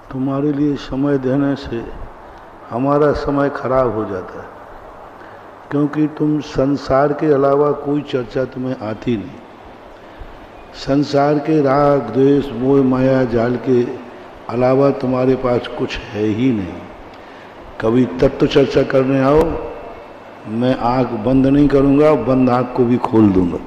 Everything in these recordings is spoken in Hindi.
तुम्हारे लिए समय देने से हमारा समय खराब हो जाता है, क्योंकि तुम संसार के अलावा कोई चर्चा तुम्हें आती नहीं। संसार के राग द्वेष मोह माया जाल के अलावा तुम्हारे पास कुछ है ही नहीं। कभी तत्व चर्चा करने आओ, मैं आंख बंद नहीं करूंगा, बंद आंख को भी खोल दूंगा।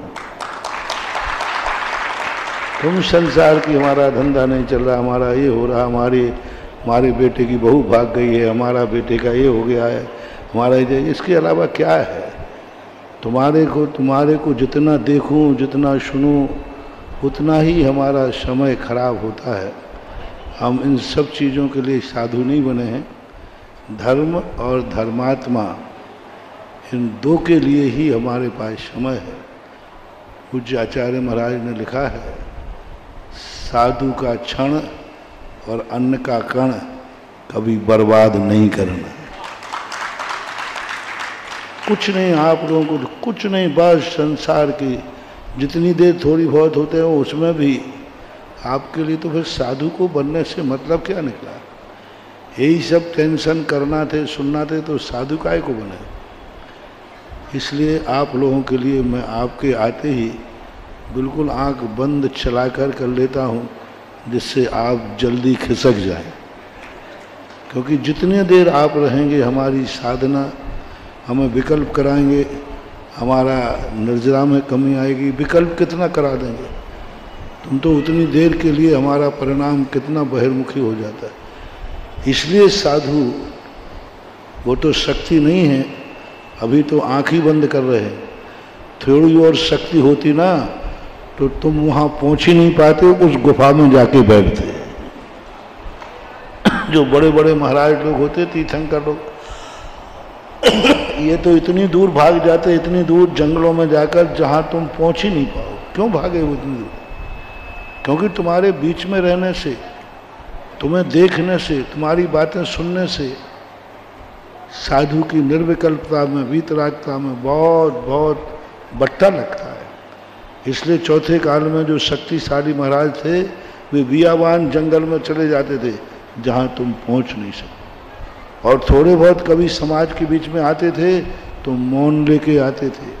तुम संसार की हमारा धंधा नहीं चल रहा, हमारा ये हो रहा, हमारे बेटे की बहू भाग गई है, हमारा बेटे का ये हो गया है, हमारा ये, इसके अलावा क्या है? तुम्हारे को जितना देखूं, जितना सुनूं, उतना ही हमारा समय खराब होता है। हम इन सब चीज़ों के लिए साधु नहीं बने हैं। धर्म और धर्मात्मा, इन दो के लिए ही हमारे पास समय है। पूज्य आचार्य महाराज ने लिखा है, साधु का क्षण और अन्न का कण कभी बर्बाद नहीं करना। कुछ नहीं, आप लोगों को कुछ नहीं, बस संसार की जितनी देर थोड़ी बहुत होते हैं उसमें भी आपके लिए तो फिर साधु को बनने से मतलब क्या निकला? यही सब टेंशन करना थे, सुनना थे, तो साधु काय को बने? इसलिए आप लोगों के लिए मैं आपके आते ही बिल्कुल आंख बंद चलाकर कर लेता हूँ, जिससे आप जल्दी खिसक जाएं। क्योंकि जितने देर आप रहेंगे हमारी साधना हमें विकल्प कराएंगे, हमारा निर्जरा में कमी आएगी। विकल्प कितना करा देंगे? तुम तो उतनी देर के लिए हमारा परिणाम कितना बहिर्मुखी हो जाता है। इसलिए साधु वो तो शक्ति नहीं है, अभी तो आँख ही बंद कर रहे हैं। थोड़ी और शक्ति होती ना तो तुम वहाँ पहुँच ही नहीं पाते, उस गुफा में जाके बैठते। जो बड़े बड़े महाराज लोग होते, तीर्थंकर लोग, ये तो इतनी दूर भाग जाते, इतनी दूर जंगलों में जाकर जहाँ तुम पहुँच ही नहीं पाओ। क्यों भागे वो इतनी दूर? क्योंकि तुम्हारे बीच में रहने से, तुम्हें देखने से, तुम्हारी बातें सुनने से साधु की निर्विकल्पता में, वीतरागता में बहुत बहुत बट्टा लगता है। इसलिए चौथे काल में जो शक्तिशाली महाराज थे, वे बियाबान जंगल में चले जाते थे जहाँ तुम पहुँच नहीं सकते। और थोड़े बहुत कभी समाज के बीच में आते थे तो मौन लेके आते थे।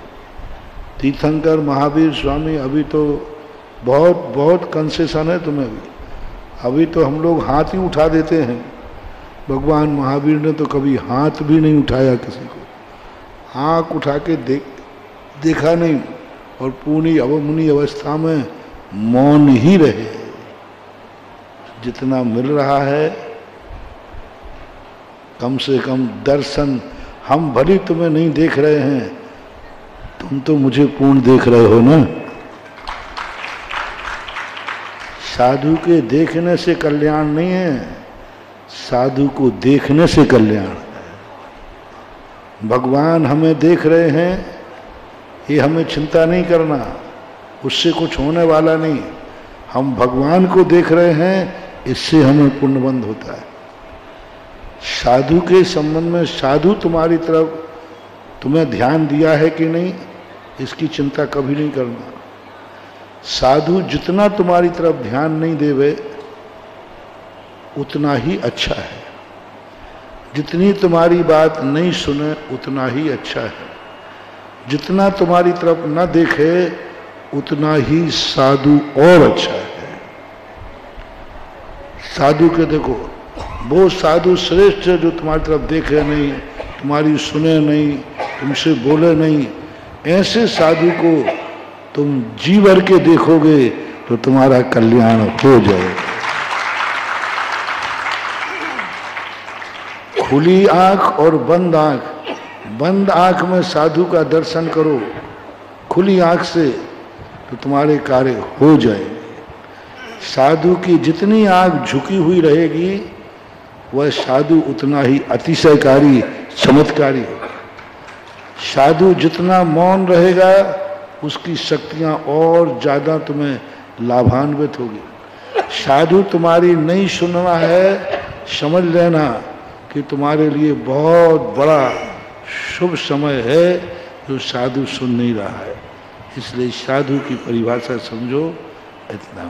तीर्थंकर महावीर स्वामी, अभी तो बहुत बहुत कंसेशन है तुम्हें भी। अभी तो हम लोग हाथ ही उठा देते हैं। भगवान महावीर ने तो कभी हाथ भी नहीं उठाया किसी को, आँख उठा के देखा नहीं, और पूरी अवमुनि अवस्था में मौन ही रहे। जितना मिल रहा है, कम से कम दर्शन, हम भली तुम्हें नहीं देख रहे हैं, तुम तो मुझे पूर्ण देख रहे हो ना। साधु के देखने से कल्याण नहीं है, साधु को देखने से कल्याण है। भगवान हमें देख रहे हैं, ये हमें चिंता नहीं करना, उससे कुछ होने वाला नहीं। हम भगवान को देख रहे हैं, इससे हमें पुण्यबंध होता है। साधु के संबंध में, साधु तुम्हारी तरफ तुम्हें ध्यान दिया है कि नहीं, इसकी चिंता कभी नहीं करना। साधु जितना तुम्हारी तरफ ध्यान नहीं देवे उतना ही अच्छा है। जितनी तुम्हारी बात नहीं सुने उतना ही अच्छा है। जितना तुम्हारी तरफ न देखे उतना ही साधु और अच्छा है। साधु के देखो, वो साधु श्रेष्ठ है जो तुम्हारी तरफ देखे नहीं, तुम्हारी सुने नहीं, तुमसे बोले नहीं। ऐसे साधु को तुम जी भर के देखोगे तो तुम्हारा कल्याण हो जाएगा। खुली आंख और बंद आंख, बंद आंख में साधु का दर्शन करो, खुली आंख से तो तुम्हारे कार्य हो जाएंगे। साधु की जितनी आंख झुकी हुई रहेगी, वह साधु उतना ही अतिशयकारी, चमत्कारी होगा। साधु जितना मौन रहेगा, उसकी शक्तियां और ज्यादा तुम्हें लाभान्वित होगी। साधु तुम्हारी नहीं सुनना है, समझ लेना कि तुम्हारे लिए बहुत बड़ा शुभ समय है जो साधु सुन नहीं रहा है। इसलिए साधु की परिभाषा समझो, इतना।